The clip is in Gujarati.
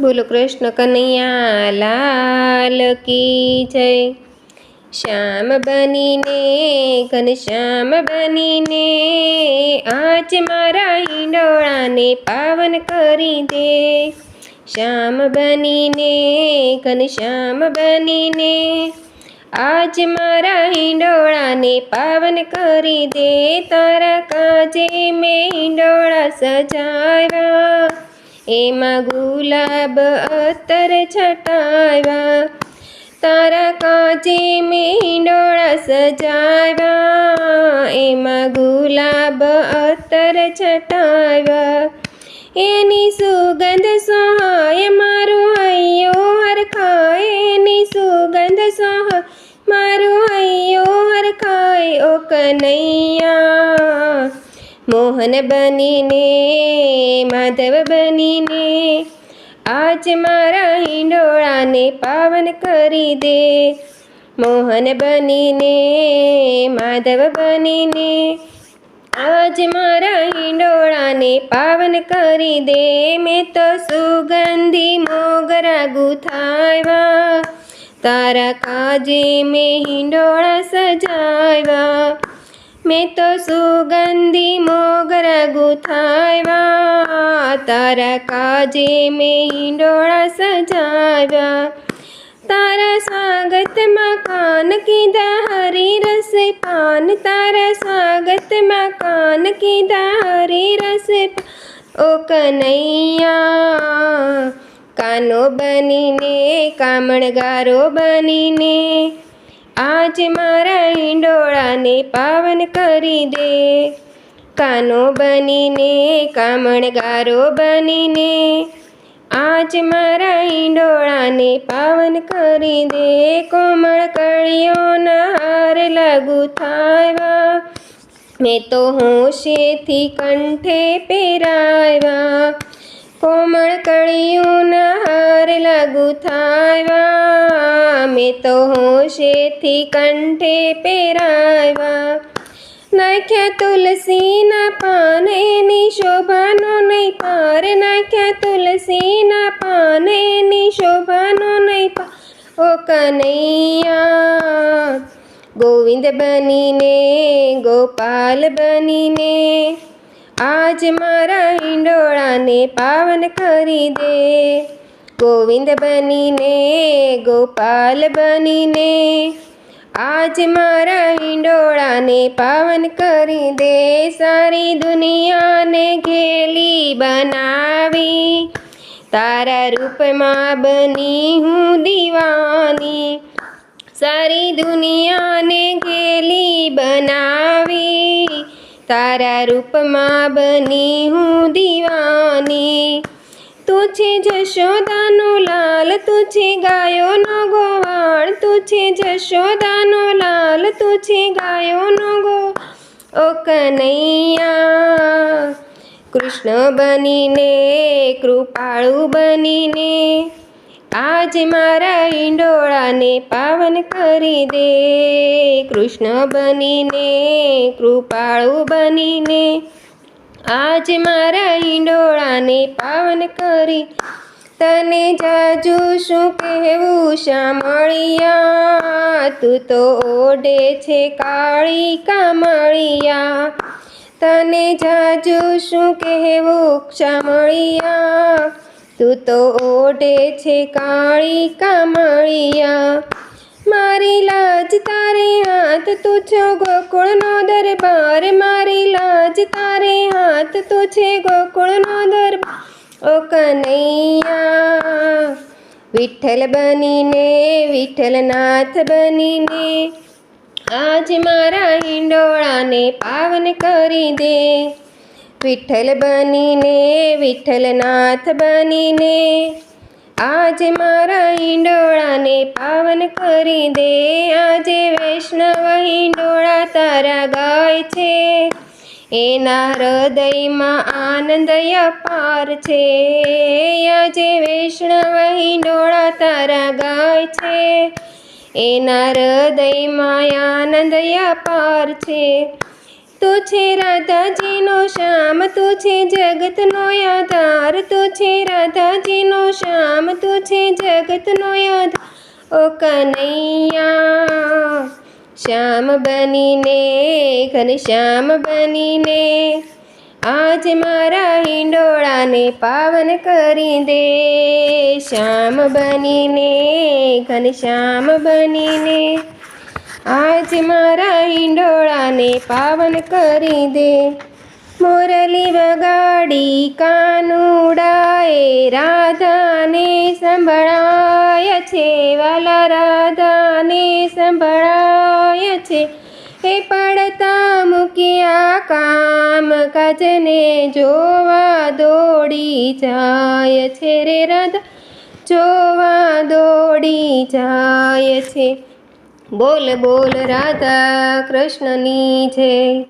બોલો કૃષ્ણ કનૈયા લાલ કી જય। શ્યામ બનીને ઘનશ્યામ બનીને આજ મારા હિંડોળાને પાવન કરી દે। શ્યામ બનીને ઘનશ્યામ બનીને આજ મારા હિંડોળાને પાવન કરી દે। તારા કાજે મેં હિંડોળા સજાવ્યા, એમાં ગુલાબ અત્તર છટાવ્યા। તારા કાજે મેં હિંડોળા સજાવ્યા, એમાં ગુલાબ અત્તર છટાવ્યા। એની સુગંધ સોહાય મારું હૈયો હરખાય, એની સુગંધ સોહાય મારું હૈયો હરખાય। ઓ કનૈયા મોહન બનીને માધવ બનીને આજ મારા હિંડોળાને પાવન કરી દે। મોહન બનીને માધવ બનીને આજ મારા હિંડોળાને પાવન કરી દે। મેં તો સુગંધી મોગરા ગુથાવ્યા, તારા કાજે મેં હિંડોળા સજાવ્યા। મેં તો સુગંધી મોગરા ગુથાવ્યા, તારા કાજે મેં હિંડોળા સજાવ્યા। તારા સ્વાગતમાં કાન કીધા હરી રસ પાન, તારા સ્વાગતમાં કાન કીધા હરી રસ પાન। ઓ કનૈયા કાનો બનીને કામણગારો બનીને આજ મારા હિંડોળાને પાવન કરી દે। કાનો બનીને કામણગારો બનીને આજ મારા હિંડોળાને પાવન કરી દે। કોમળ કળીઓના હાર લાગુ થાવ્યા, મેં તો હોશેથી કંઠે પહેરાવ્યા। કોમળ કળીઓના હાર લાગુ થાવ્યા, મેં તો હોશેથી કંઠે પહેરાવ્યા। નાખ્યા તુલસીના પાન એની શોભાનો નહીં પાર, નાખ્યા તુલસીના પાન એની શોભાનો નહીં પાર। ઓ કનૈયા ગોવિંદ બનીને ગોપાલ બનીને આજ મારા હિંડોળાને પાવન કરી દે। ગોવિંદ બનીને ગોપાલ બનીને આજ મારા હિંડોળાને પાવન કરી દે। સારી દુનિયાને ઘેલી બનાવી, તારા રૂપમાં બની હું દીવાની। સારી દુનિયાને ઘેલી બનાવી, તારા રૂપમાં બની હું દીવાની। તું છે જશોદાનો લાલ, તું છે ગાયોનો ગોવાળ, તું છે જશોદાનો લાલ, તું છે ગાયોનો ગોવાળ। ઓ કનૈયા કૃષ્ણ બનીને કૃપાળુ બનીને આજ મારા હિંડોળાને પાવન કરી દે। કૃષ્ણ બનીને કૃપાળુ બનીને આજ મારા હિંડોળાને પાવન કરી। તને જાજુ શું કહેવું શામળિયા, તું તો ઓઢે છે કાળી કામળિયા। તને જાજુ શું કહેવું શામળિયા, તું તો ઓઢે છે કાળી કામળિયા। મારી લાજ તારે હાથ, તું છો ગોકુળનો દરબાર, મારી લાજ તારે હાથ, તું છે ગોકુળનો દરબાર। ઓ કનૈયા વિઠ્ઠલ બનીને વિઠ્ઠલનાથ બનીને આજ મારા હિંડોળાને પાવન કરી દે। વિઠ્ઠલ બનીને વિઠ્ઠલનાથ બનીને આજ મારા હિંડોળાને પાવન કરી દે। આજે વૈષ્ણવ હિંડોળા તારા ગાય છે, એના હૃદયમાં આનંદ અપાર છે। આજે વૈષ્ણવ હિંડોળા તારા ગાય છે, એના હૃદયમાં આનંદ અપાર છે। તું છે રાધાજીનો શ્યામ, તું છે જગતનો આધાર, તું છે રાધાજીનો શ્યામ, તું છે જગતનો આધાર. ઓ કનૈયા શ્યામ બનીને, ઘનશ્યામ બનીને આજ મારા હિંડોળાને પાવન કરી દે. શ્યામ બનીને, ઘનશ્યામ બનીને આજ મારા હિંડોળાને પાવન કરી દે. મુરલી વગાડી કાનુડાએ રાધાને સંભળાય છે, વાલા રાધાને સંભળાય છે. એ પડતા મૂક્યા કામ કાજને જોવા દોડી જાય છે રે રાધા, જોવા દોડી જાય છે. બોલ બોલ રાધા કૃષ્ણની જય.